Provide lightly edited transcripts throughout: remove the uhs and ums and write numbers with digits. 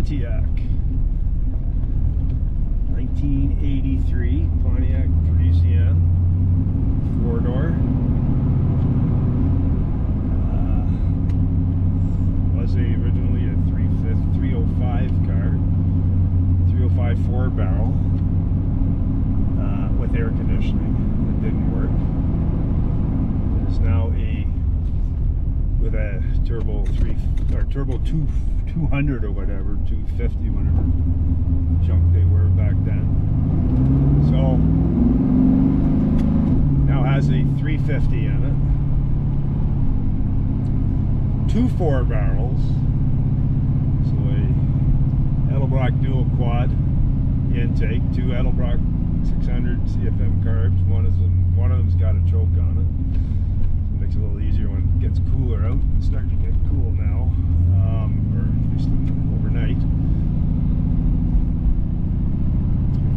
Pontiac. 1983 Pontiac Parisienne. 4-door. Was originally a 305 car. 305 4-barrel. With air conditioning. It didn't work. It's now with a turbo 200 or whatever, 250, whatever junk they were back then. So now has a 350 in it. 2 4-barrels. So a Edelbrock dual quad intake, 2 Edelbrock 600 CFM carbs. One of them's got a choke on it. So it makes it a little easier when it gets cooler out. It's starting to get cool now, or at least overnight.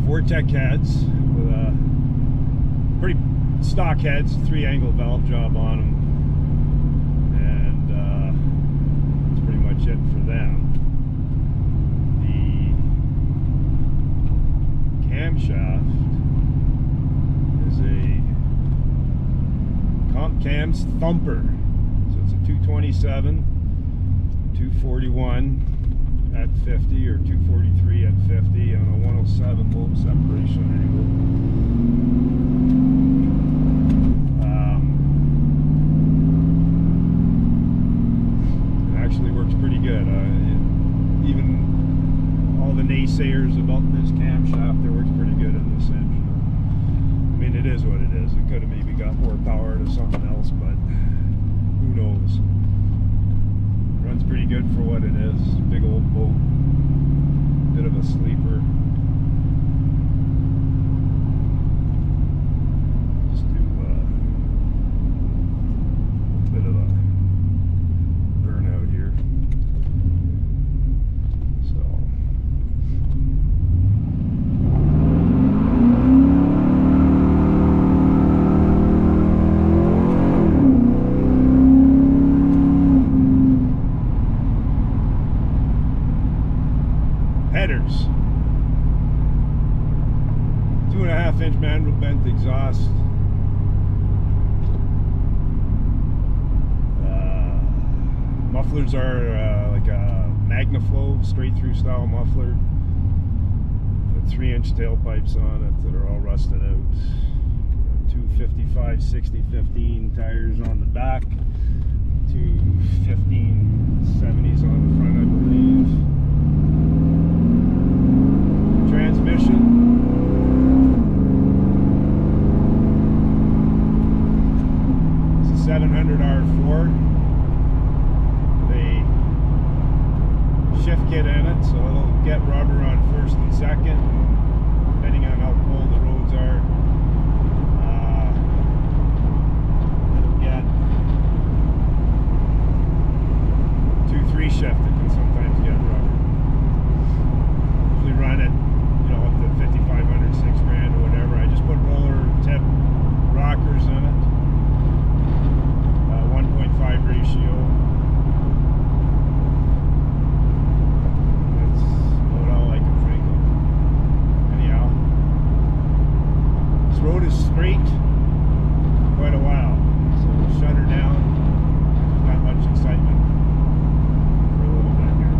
4 tech heads with pretty stock heads, 3-angle valve job on them, and that's pretty much it for them. The camshaft is a Comp Cams Thumper, so it's a 227, 241 at 50 or 243 at 50 on a 107 lobe separation angle. It actually works pretty good. Even all the naysayers about this camshaft, it works pretty good in this engine. I mean, it is what it is. It could have maybe got more power to something else, but who knows? Runs pretty good for what it is. Big old boat. Bit of a sleeper. Just do a bit of a burnout here. So headers. 2.5-inch manual bent exhaust. Mufflers are like a MagnaFlow straight through style muffler. Got 3-inch tailpipes on it that are all rusted out. 255 60/15 tires on the back. 215 70s on the front, I believe. Transmission. It's a 700 R4. The shift kit in it, so it'll get rubber on first and second, depending on how cold the roads are. It'll get 2-3 shift. It can sometimes get rubber. Usually run it, up to 5,500, $6,000 or whatever. I just put roller tip rockers in it. 1.5 ratio. That's about all I can think of. Anyhow, this road is straight for quite a while, so we'll shut her down. There's not much excitement for a little bit here.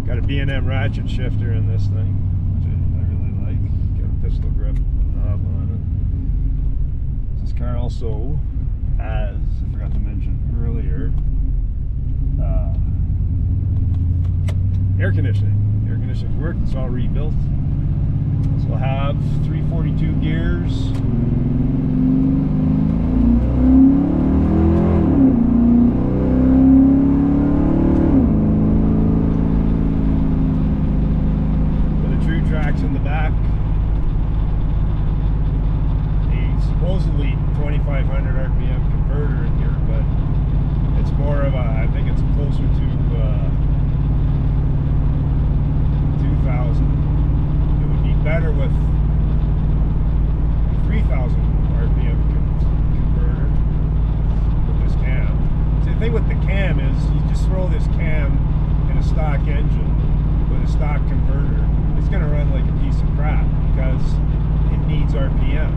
Got a B&M ratchet shifter in this thing, which I really like. Got a pistol grip knob on it. This car also has, I forgot to mention earlier, air conditioning. Air conditioning's worked, it's all rebuilt. This will have 342 gears. In the back, a supposedly 2,500 RPM converter in here, but it's more of a, I think it's closer to 2,000. It would be better with 3,000 RPM converter with this cam. See, the thing with the cam is you just throw this cam in a stock engine with a stock converter, it's going to run like a piece of crap because it needs RPM.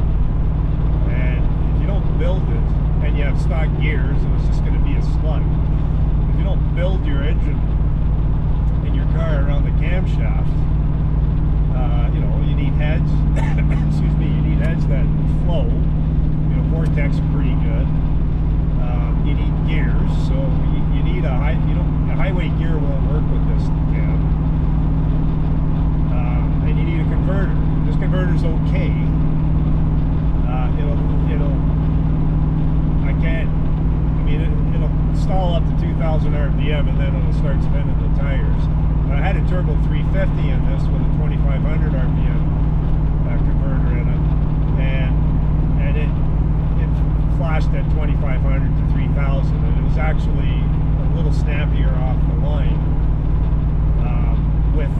And if you don't build it and you have stock gears, and it's just going to be a slug. If you don't build your engine in your car around the camshaft, you know, you need heads. Excuse me, you need heads that flow. You know, Pontiacs are pretty good. You need gears, so you need a high. You know, a highway gear won't work with this cam. And you need a converter. This converter's okay. It'll stall up to 2,000 RPM and then it'll start spinning the tires. But I had a turbo 350 in this with a 2,500 RPM converter in it, and it flashed at 2,500 to 3,000, and it was actually a little snappier off the line with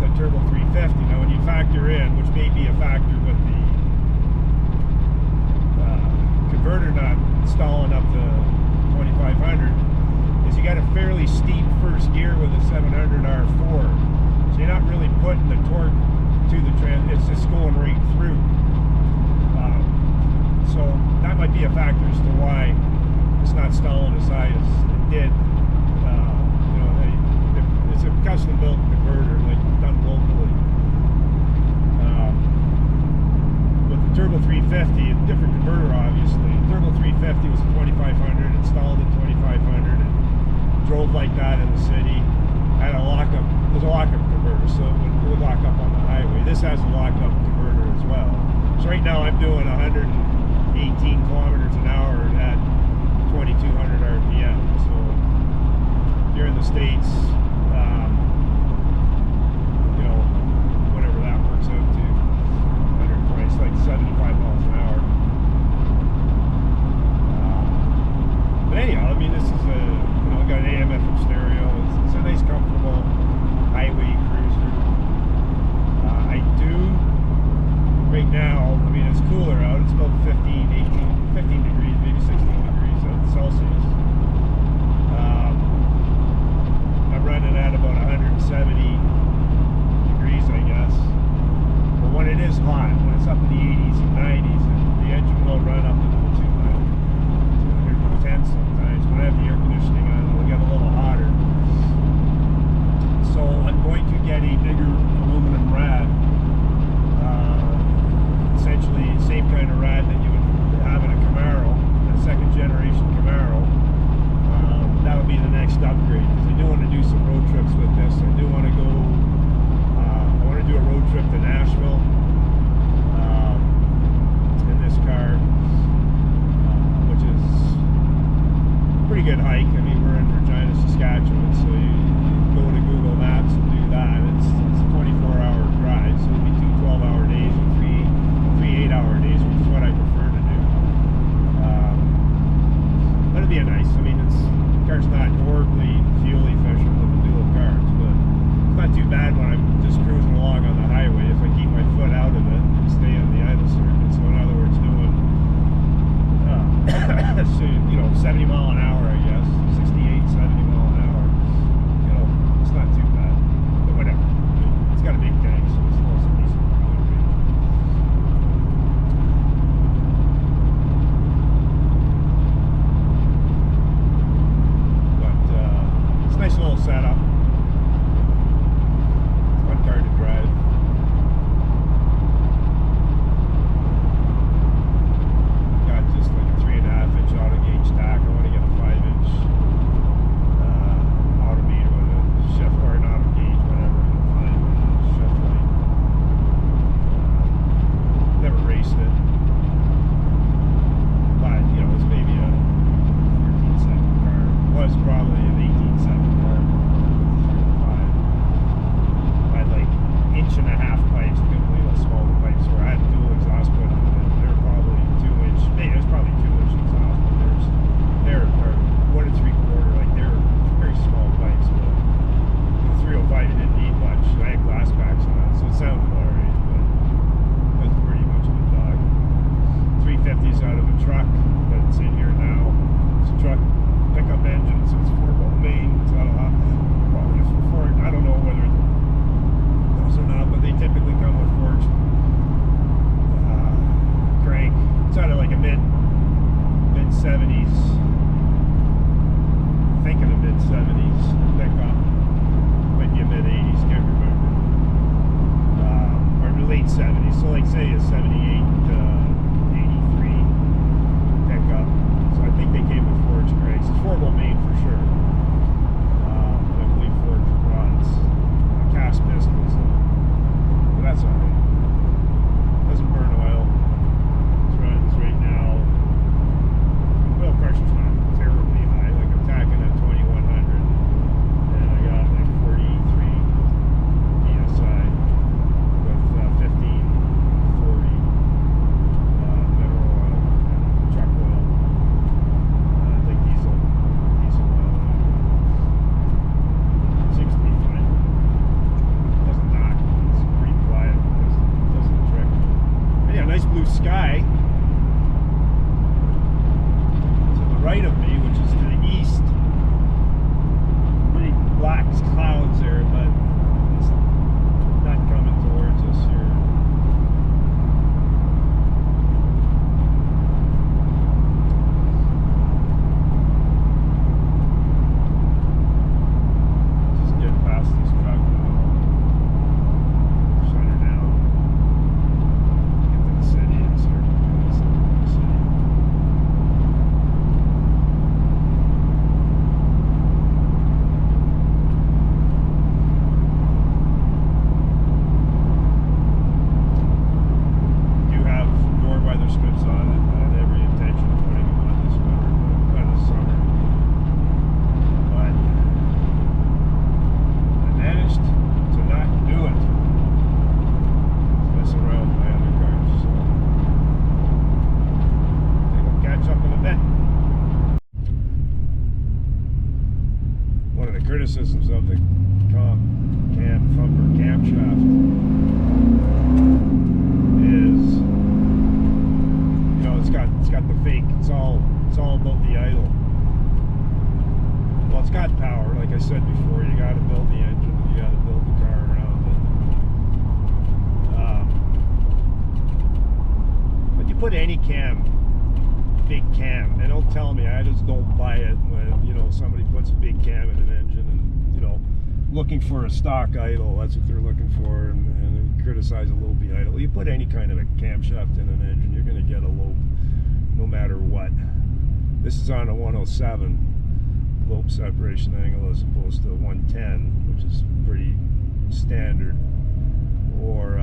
the turbo 350. Now, when you factor in, which may be a factor with the converter not stalling up to 2,500, is you got a fairly steep first gear with a 700 R4, so you're not really putting the torque to the it's just going right through. So that might be a factor as to why it's not stalling as high as it did. It's a custom built converter, like done locally. With the turbo 350, a different converter obviously. Turbo 350 was a 2,500, installed at 2,500, and drove like that in the city. Had a lockup. There's a lockup converter, so it would lock up on the highway. This has a lockup converter as well. So right now I'm doing 118 kilometers an hour at 2,200 RPM. So if you're in the States, whatever that works out to, 120, it's like 75 miles an hour. But anyhow, I mean, this is got an AM/FM stereo. It's a nice, comfortable highway cruiser. I do right now. I mean, it's cooler out. It's about 15 degrees, maybe 16 degrees Celsius. I'm running at about 170 degrees, I guess. But when it is hot, when it's up in the 80s and 90s, the engine will run up into the 210 sometimes. When I have the air conditioning on, it'll get a little hotter. So I'm going to get a bigger aluminum rad. Essentially the same kind of rad that you would have in a Camaro, a second generation Camaro. That'll be the next upgrade, because I do want to do some road trips with this. I do want to go, I want to do a road trip to Nashville in this car, which is a pretty good hike. I mean, we're in Regina, Saskatchewan, so you go to Google Maps and do that. It's a 24-hour drive, so it'll be 2 12-hour days and three 8-hour days, which is what I prefer to do. But it'd be nice. I mean, the car's not horribly fuel efficient with the dual cars, but it's not too bad when I'm just cruising along on the highway if I keep my foot out of it and stay on the idle circuit. So in other words, doing 70 mile an hour, I guess, 68, 70 mile an hour. It's not too bad, but whatever. It's got a big tank, so it's still some decent fuel range. But it's a nice little setup. It's a fun car to drive. Got just like a 3.5-inch auto gauge stack. I want to get a 5-inch automator with a shift, or an auto gauge, whatever I can find with a shift light. Never raced it, but it's maybe a 14-second car. It was probably an 18-second car. 3.5. I had like 1.5-inch pipes. I couldn't believe how small the pipes were. I had dual exhaust put on it. They're probably 2-inch. Maybe it was probably 2-inch exhaust, but they're 1.5 late 70s, so like say a 78 83 pickup. So I think they came with forged brakes. It's 4-wheel main for sure. I believe forged rods, cast pistols, but that's all right. Doesn't burn oil. It runs right now. Oil pressure's not terribly high. Like I'm tacking at 2100, and I got like 43 psi with 1540 mineral oil and truck oil. I think diesel oil. Seems to be fine. Doesn't knock. It's pretty quiet. Does the trick. But yeah, nice blue sky. To the right of me, which is to the east, pretty black clouds there, but it's not coming towards us here. Just getting past this truck now. Shut her down. Get to the city and start doing this in the city. Do have door weather strips on it. I had every intention of putting them on this winter, but this summer. But I managed to not do it. Messing around with my other cars, so I think I'll catch up in a bit. One of the criticisms of the cam thumper camshaft is, you know, it's got the fake. It's all about the idle. Well, it's got power, like I said before. You got to build the engine. You got to build the car around it. But you put any cam, big cam, and don't tell me. I just don't buy it when, you know, somebody puts a big cam in an engine and, you know, looking for a stock idle. That's what they're looking for, and criticize a low B idle. You put any kind of a camshaft in an engine, you're going to get a lope no matter what. This is on a 107 lope separation angle as opposed to 110, which is pretty standard, or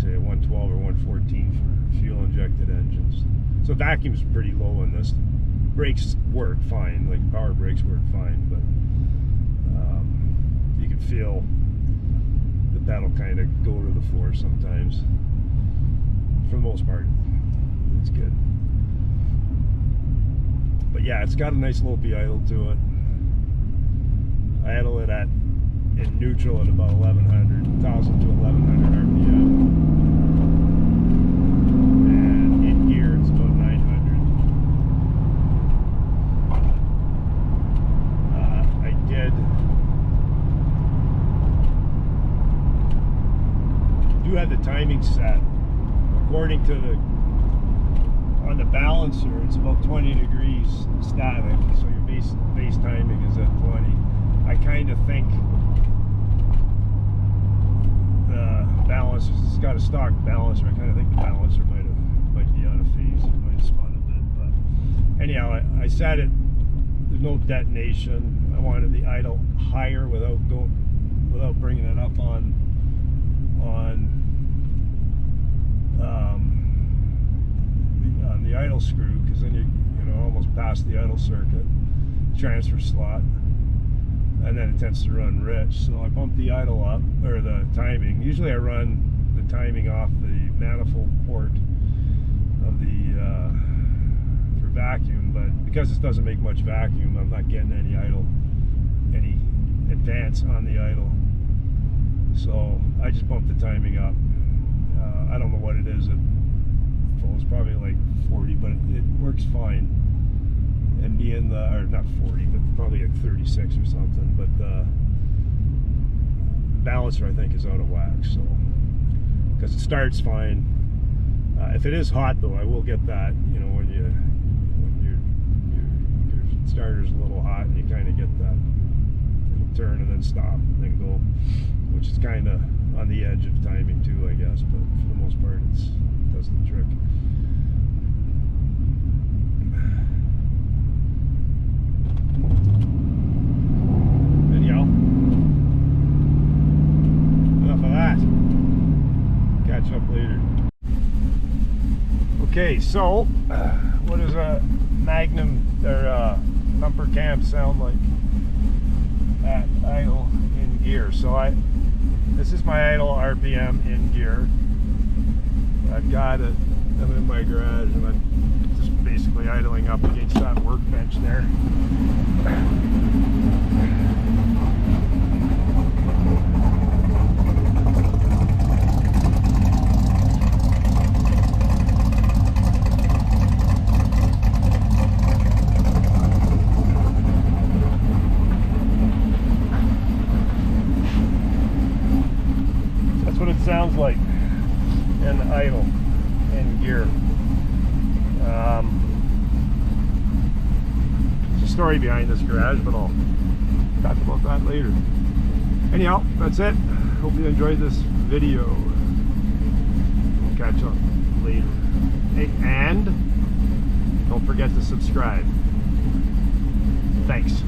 say a 112 or 114 for fuel injected engines. So vacuum's pretty low in this. Brakes work fine, like power brakes work fine, but you can feel the pedal kind of go to the floor sometimes. For the most part, it's good. But yeah, it's got a nice low B idle to it. I idle it at in neutral at about 1,000 to 1,100 RPM. And in gear it's about 900. I do have the timing set. According to the, on the balancer, it's about 20 degrees static, so your base timing is at 20. I kind of think the balancer, it's got a stock balancer. I kind of think the balancer might be out of phase. It might have spun a bit, but anyhow, I set it. There's no detonation. I wanted the idle higher without bringing it up on the idle screw, because then you know almost past the idle circuit transfer slot, and then it tends to run rich. So I bumped the idle up, or the timing. Usually I run the timing off the manifold port of the for vacuum, but because this doesn't make much vacuum, I'm not getting any advance on the idle. So I just bumped the timing up. I don't know what it is at full. It's probably like 40, but it works fine. And being or not 40, but probably like 36 or something. But the balancer, I think, is out of whack. So because it starts fine. If it is hot though, I will get that. You know, when your starter's a little hot and you kind of get that. It'll turn and then stop and then go, which which is kind of on the edge of timing too, I guess, but for the most part it does the trick. Anyhow, enough of that. Catch up later. Okay, so what does a Magnum or bumper cam sound like at idle in gear? So this is my idle RPM in gear. I've got it. I'm in my garage and I'm just basically idling up against that workbench there. Sounds like an idle in gear. There's a story behind this garage, but I'll talk about that later. Anyhow, that's it. Hope you enjoyed this video. We'll catch up later. Hey, and don't forget to subscribe. Thanks.